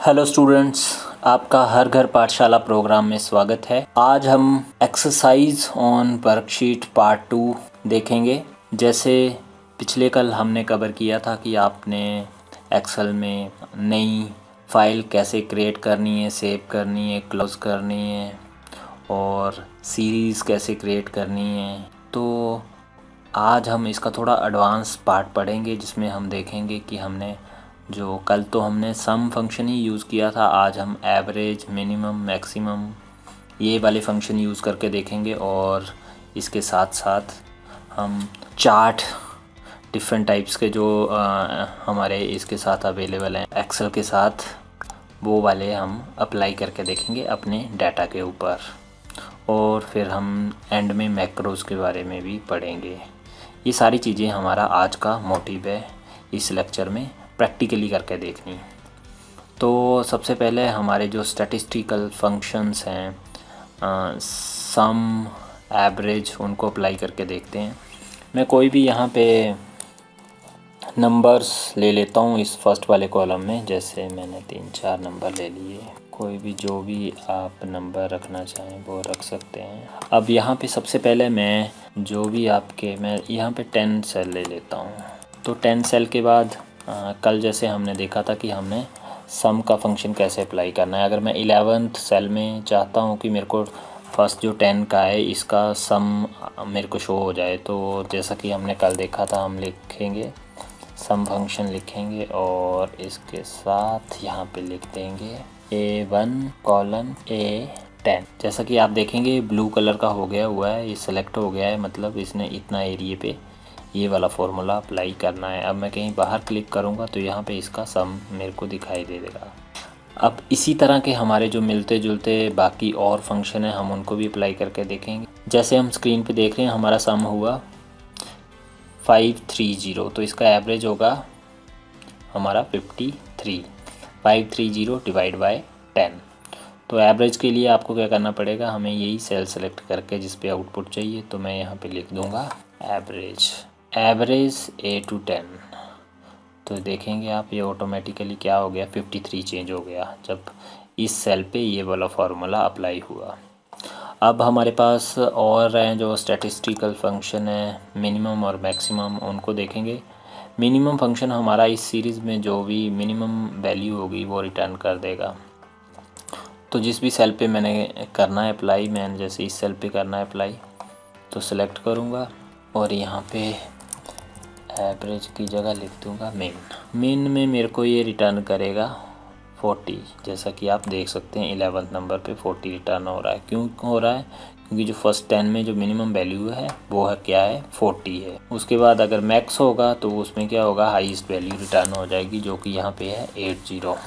Hello students, आपका हर घर पाठशाला प्रोग्राम में स्वागत है। आज हम एक्सरसाइज ऑन वर्कशीट पार्ट 2 देखेंगे। जैसे पिछले कल हमने कवर किया था कि आपने एक्सेल में नई फाइल कैसे क्रिएट करनी है, सेव करनी है, क्लोज करनी है और सीरीज़ कैसे क्रिएट करनी है। तो आज हम इसका थोड़ा एडवांस पार्ट पढ़ेंगे, जिसमें हम देखेंगे कि हमने जो कल तो हमने सम फंक्शन ही यूज़ किया था, आज हम एवरेज, मिनिमम, मैक्सिमम ये वाले फंक्शन यूज़ करके देखेंगे। और इसके साथ साथ हम चार्ट डिफरेंट टाइप्स के जो हमारे इसके साथ अवेलेबल हैं एक्सेल के साथ, वो वाले हम अप्लाई करके देखेंगे अपने डाटा के ऊपर। और फिर हम एंड में मैक्रोज़ के बारे में भी पढ़ेंगे। ये सारी चीज़ें हमारा आज का मोटिव है इस लेक्चर में प्रैक्टिकली करके देखनी। तो सबसे पहले हमारे जो स्टैटिस्टिकल फंक्शंस हैं, सम, एवरेज, उनको अप्लाई करके देखते हैं। मैं कोई भी यहाँ पे नंबर्स ले लेता हूँ इस फर्स्ट वाले कॉलम में। जैसे मैंने 3-4 नंबर ले लिए, कोई भी जो भी आप नंबर रखना चाहें वो रख सकते हैं। अब यहाँ पे सबसे पहले मैं यहाँ पे 10 सेल ले लेता हूँ। तो 10 सेल के बाद कल जैसे हमने देखा था कि हमने सम का फंक्शन कैसे अप्लाई करना है। अगर मैं 11th सेल में चाहता हूँ कि मेरे को फर्स्ट जो 10 का है इसका सम मेरे को शो हो जाए, तो जैसा कि हमने कल देखा था, हम लिखेंगे सम फंक्शन लिखेंगे और इसके साथ यहाँ पे लिख देंगे A1 कॉलन A10। जैसा कि आप देखेंगे ब्लू कलर का हो गया हुआ है, ये सेलेक्ट हो गया है, मतलब इसने इतना एरिया पे ये वाला फार्मूला अप्लाई करना है। अब मैं कहीं बाहर क्लिक करूँगा तो यहाँ पे इसका सम मेरे को दिखाई दे देगा। अब इसी तरह के हमारे जो मिलते जुलते बाकी और फंक्शन हैं, हम उनको भी अप्लाई करके देखेंगे। जैसे हम स्क्रीन पे देख रहे हैं, हमारा सम हुआ 530, तो इसका एवरेज होगा हमारा 53। 530 डिवाइड बाय 10। तो एवरेज के लिए आपको क्या करना पड़ेगा, हमें यही सेल सेलेक्ट करके जिस पे आउटपुट चाहिए, तो मैं यहाँ पे लिख दूँगा एवरेज A to 10। तो देखेंगे आप, ये ऑटोमेटिकली क्या हो गया, 53 चेंज हो गया जब इस सेल पे ये वाला फार्मूला अप्लाई हुआ। अब हमारे पास और हैं जो स्टैटिस्टिकल फंक्शन है, मिनिमम और मैक्सिमम, उनको देखेंगे। मिनिमम फंक्शन हमारा इस सीरीज़ में जो भी मिनिमम वैल्यू होगी वो रिटर्न कर देगा। तो जिस भी सेल पे मैंने करना है अप्लाई, मैंने जैसे इस सेल पे करना है अप्लाई, तो सिलेक्ट करूँगा और यहाँ पे एवरेज की जगह लिख दूँगा मिन में मेरे को ये रिटर्न करेगा 40। जैसा कि आप देख सकते हैं 11th नंबर पे 40 रिटर्न हो रहा है। क्यों हो रहा है? क्योंकि जो फर्स्ट 10 में जो मिनिमम वैल्यू है वो है क्या है, 40 है। उसके बाद अगर मैक्स होगा तो उसमें क्या होगा, हाईएस्ट वैल्यू रिटर्न हो जाएगी, जो कि यहाँ पे है 80।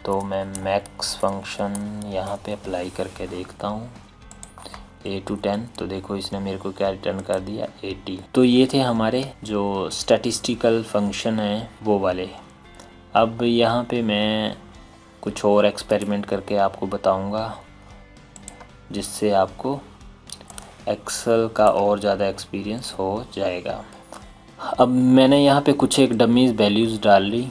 तो मैं मैक्स फंक्शन यहाँ पे अप्लाई करके देखता हूँ A to 10, तो देखो इसने मेरे को क्या रिटर्न कर दिया, 80। तो ये थे हमारे जो स्टैटिस्टिकल फंक्शन हैं वो वाले। अब यहाँ पे मैं कुछ और एक्सपेरिमेंट करके आपको बताऊँगा, जिससे आपको एक्सेल का और ज़्यादा एक्सपीरियंस हो जाएगा। अब मैंने यहाँ पे कुछ एक डमीज़ वैल्यूज़ डाल ली।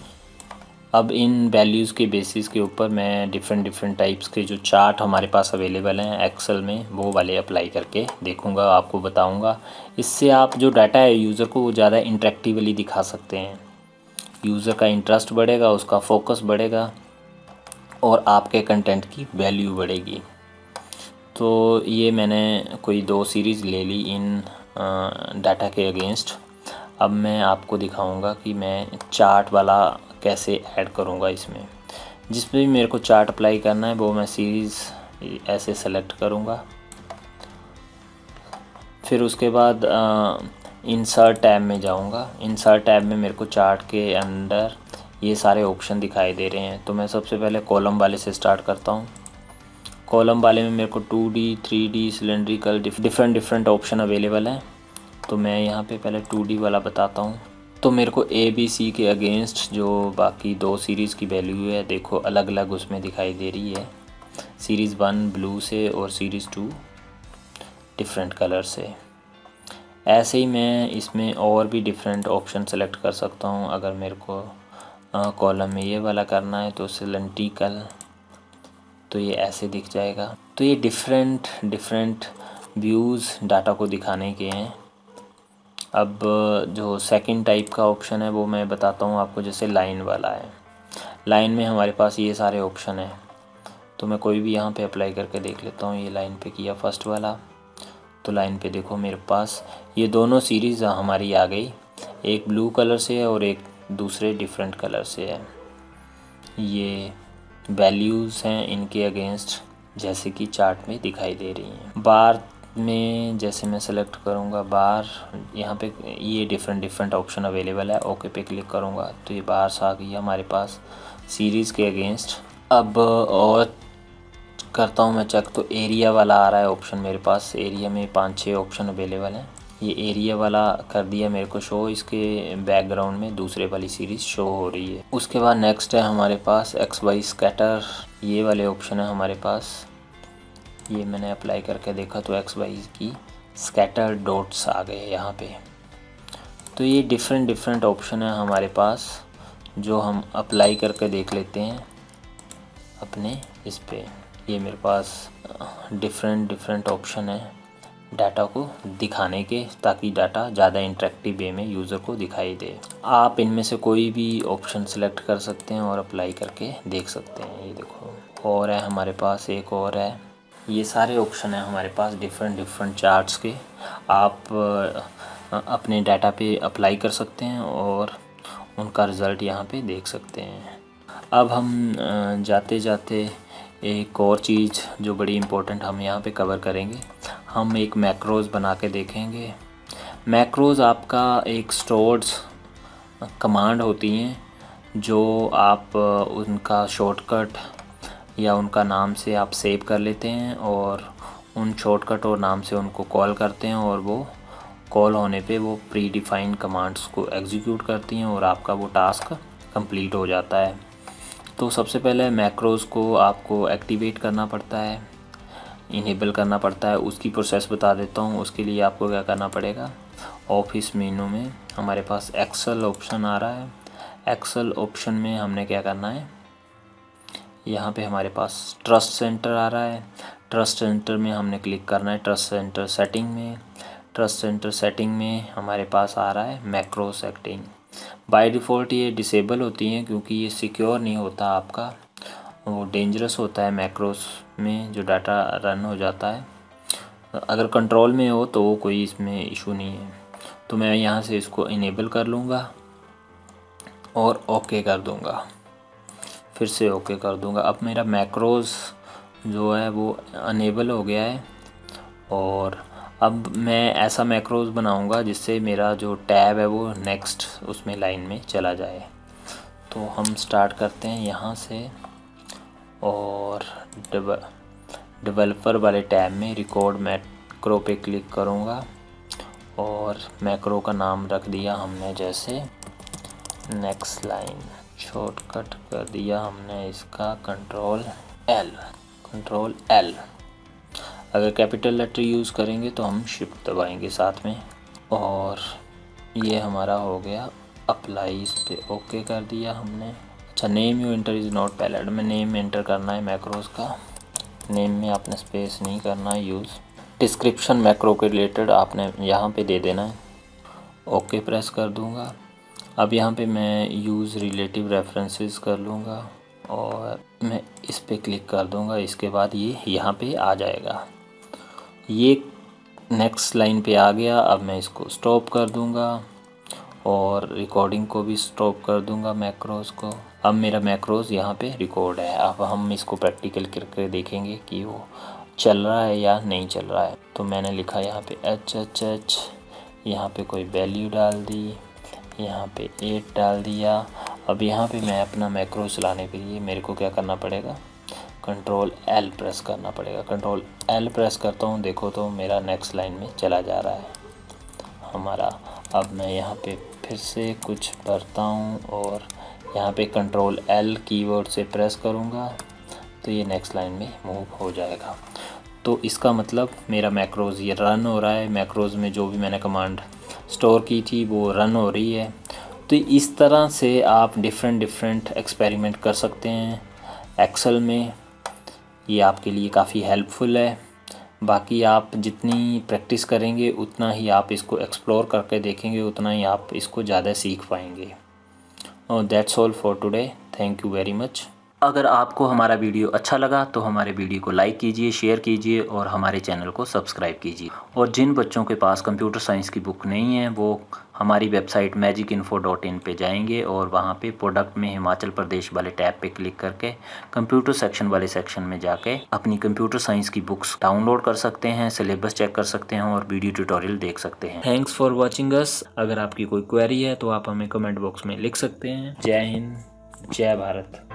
अब इन वैल्यूज़ के बेसिस के ऊपर मैं डिफरेंट टाइप्स के जो चार्ट हमारे पास अवेलेबल हैं एक्सेल में, वो वाले अप्लाई करके देखूंगा, आपको बताऊंगा। इससे आप जो डाटा है यूज़र को वो ज़्यादा इंटरेक्टिवली दिखा सकते हैं। यूज़र का इंटरेस्ट बढ़ेगा, उसका फोकस बढ़ेगा और आपके कंटेंट की वैल्यू बढ़ेगी। तो ये मैंने कोई 2 सीरीज़ ले ली इन डाटा के अगेंस्ट। अब मैं आपको दिखाऊंगा कि मैं चार्ट वाला कैसे ऐड करूंगा इसमें। जिस पे भी मेरे को चार्ट अप्लाई करना है वो मैं सीरीज़ ऐसे सेलेक्ट करूंगा। फिर उसके बाद इंसर्ट टैब में जाऊंगा। इंसर्ट टैब में मेरे को चार्ट के अंदर ये सारे ऑप्शन दिखाई दे रहे हैं। तो मैं सबसे पहले कॉलम वाले से स्टार्ट करता हूँ। कॉलम वाले में मेरे को 2D, 3D, cylindrical different option available हैं। तो मैं यहाँ पे पहले 2D वाला बताता हूँ। तो मेरे को ABC के अगेंस्ट जो बाकी 2 सीरीज़ की वैल्यू है, देखो अलग अलग उसमें दिखाई दे रही है। सीरीज़ 1 ब्लू से और सीरीज़ 2 डिफरेंट कलर से। ऐसे ही मैं इसमें और भी डिफरेंट ऑप्शन सेलेक्ट कर सकता हूँ। अगर मेरे को कॉलम में ये वाला करना है तो सिलेंड्रिकल, तो ये ऐसे दिख जाएगा। तो ये डिफरेंट व्यूज़ डाटा को दिखाने के हैं। अब जो सेकंड टाइप का ऑप्शन है वो मैं बताता हूँ आपको। जैसे लाइन वाला है, लाइन में हमारे पास ये सारे ऑप्शन हैं, तो मैं कोई भी यहाँ पे अप्लाई करके देख लेता हूँ। ये लाइन पे किया फर्स्ट वाला, तो लाइन पे देखो मेरे पास ये दोनों सीरीज़ हमारी आ गई, एक ब्लू कलर से है और एक दूसरे डिफरेंट कलर से है। ये वैल्यूज़ हैं इनके अगेंस्ट, जैसे कि चार्ट में दिखाई दे रही हैं। बार में जैसे मैं सेलेक्ट करूँगा बार, यहाँ पे ये डिफरेंट ऑप्शन अवेलेबल है। ओके पे क्लिक करूँगा तो ये बार्स आ गई हमारे पास सीरीज़ के अगेंस्ट। अब और करता हूँ मैं चेक, तो एरिया वाला आ रहा है ऑप्शन मेरे पास। एरिया में 5-6 ऑप्शन अवेलेबल हैं। ये एरिया वाला कर दिया मेरे को शो, इसके बैकग्राउंड में दूसरे वाली सीरीज़ शो हो रही है। उसके बाद नेक्स्ट है हमारे पास एक्स वाई स्कैटर, ये वाले ऑप्शन है हमारे पास। ये मैंने अप्लाई करके देखा तो एक्स वाई की स्कैटर डॉट्स आ गए यहाँ पे। तो ये डिफरेंट ऑप्शन है हमारे पास, जो हम अप्लाई करके देख लेते हैं अपने इस पे। ये मेरे पास डिफरेंट ऑप्शन है डाटा को दिखाने के, ताकि डाटा ज़्यादा इंटरेक्टिव वे में यूज़र को दिखाई दे। आप इनमें से कोई भी ऑप्शन सेलेक्ट कर सकते हैं और अप्लाई करके देख सकते हैं। ये देखो और है हमारे पास, एक और है। ये सारे ऑप्शन हैं हमारे पास डिफरेंट चार्ट्स के। आप अपने डाटा पे अप्लाई कर सकते हैं और उनका रिज़ल्ट यहाँ पे देख सकते हैं। अब हम जाते जाते एक और चीज़ जो बड़ी इम्पोर्टेंट हम यहाँ पे कवर करेंगे, हम एक मैक्रोज़ बना के देखेंगे। मैक्रोज़ आपका एक स्टोर्स कमांड होती हैं जो आप उनका शॉर्टकट या उनका नाम से आप सेव कर लेते हैं और उन शॉर्टकट और नाम से उनको कॉल करते हैं, और वो कॉल होने पे वो प्री डिफाइंड कमांड्स को एग्जीक्यूट करती हैं और आपका वो टास्क कंप्लीट हो जाता है। तो सबसे पहले मैक्रोज़ को आपको एक्टिवेट करना पड़ता है, इनेबल करना पड़ता है। उसकी प्रोसेस बता देता हूँ। उसके लिए आपको क्या करना पड़ेगा, ऑफिस मेनू में हमारे पास एक्सेल ऑप्शन आ रहा है। एक्सेल ऑप्शन में हमने क्या करना है, यहाँ पे हमारे पास ट्रस्ट सेंटर आ रहा है। ट्रस्ट सेंटर में हमने क्लिक करना है। ट्रस्ट सेंटर सेटिंग में, ट्रस्ट सेंटर सेटिंग में हमारे पास आ रहा है मैक्रो सेटिंग। बाय डिफ़ॉल्ट ये डिसेबल होती हैं क्योंकि ये सिक्योर नहीं होता आपका, वो डेंजरस होता है मैक्रोस में जो डाटा रन हो जाता है। अगर कंट्रोल में हो तो कोई इसमें इशू नहीं है। तो मैं यहाँ से इसको इनेबल कर लूँगा और ओके कर दूँगा, फिर से ओके कर दूँगा। अब मेरा मैक्रोस जो है वो अनेबल हो गया है, और अब मैं ऐसा मैक्रोज़ बनाऊंगा जिससे मेरा जो टैब है वो नेक्स्ट उसमें लाइन में चला जाए। तो हम स्टार्ट करते हैं यहाँ से और डेवलपर वाले टैब में रिकॉर्ड मैक्रो पे क्लिक करूँगा और मैक्रो का नाम रख दिया हमने जैसे नेक्स्ट लाइन। शॉर्टकट कर दिया हमने इसका कंट्रोल एल। अगर कैपिटल लेटर यूज़ करेंगे तो हम शिफ्ट दबाएंगे साथ में, और ये हमारा हो गया अप्लाई। इस पे ओके कर दिया हमने। अच्छा, name you enter is not valid, में नेम एंटर करना है मैक्रोज़ का। नेम में आपने स्पेस नहीं करना है यूज़। डिस्क्रिप्शन मैक्रो के रिलेटेड आपने यहाँ पे दे देना है। ओके प्रेस कर दूँगा। अब यहाँ पे मैं यूज़ रिलेटिव रेफरेंसेस कर लूँगा और मैं इस पे क्लिक कर दूँगा। इसके बाद ये यहाँ पे आ जाएगा। ये नेक्स्ट लाइन पे आ गया। अब मैं इसको स्टॉप कर दूंगा और रिकॉर्डिंग को भी स्टॉप कर दूंगा मैक्रोज़ को। अब मेरा मैक्रोज़ यहाँ पे रिकॉर्ड है। अब हम इसको प्रैक्टिकल करके देखेंगे कि वो चल रहा है या नहीं चल रहा है। तो मैंने लिखा यहाँ पे HHH, यहाँ पे कोई वैल्यू डाल दी, यहाँ पे 8 डाल दिया। अब यहाँ पे मैं अपना मैक्रो चलाने के लिए मेरे को क्या करना पड़ेगा, कंट्रोल L प्रेस करना पड़ेगा। कंट्रोल L प्रेस करता हूँ, देखो तो मेरा नेक्स्ट लाइन में चला जा रहा है हमारा। अब मैं यहाँ पे फिर से कुछ भरता हूँ और यहाँ पे कंट्रोल L कीवर्ड से प्रेस करूँगा तो ये नेक्स्ट लाइन में मूव हो जाएगा। तो इसका मतलब मेरा मैक्रोज़ ये रन हो रहा है। मैक्रोज़ में जो भी मैंने कमांड स्टोर की थी वो रन हो रही है। तो इस तरह से आप डिफरेंट एक्सपेरिमेंट कर सकते हैं एक्सेल में। ये आपके लिए काफ़ी हेल्पफुल है। बाकी आप जितनी प्रैक्टिस करेंगे उतना ही आप इसको एक्सप्लोर करके देखेंगे, उतना ही आप इसको ज़्यादा सीख पाएंगे। और that's all for today, thank you very much. अगर आपको हमारा वीडियो अच्छा लगा तो हमारे वीडियो को लाइक कीजिए, शेयर कीजिए और हमारे चैनल को सब्सक्राइब कीजिए। और जिन बच्चों के पास कंप्यूटर साइंस की बुक नहीं है वो हमारी वेबसाइट magicinfo.in पे जाएंगे और वहाँ पे प्रोडक्ट में हिमाचल प्रदेश वाले टैब पे क्लिक करके कंप्यूटर सेक्शन वाले सेक्शन में जाके अपनी कंप्यूटर साइंस की बुक्स डाउनलोड कर सकते हैं, सिलेबस चेक कर सकते हैं और वीडियो ट्यूटोरियल देख सकते हैं। Thanks for watching us. अगर आपकी कोई क्वेरी है तो आप हमें कमेंट बॉक्स में लिख सकते हैं। जय हिंद, जय भारत।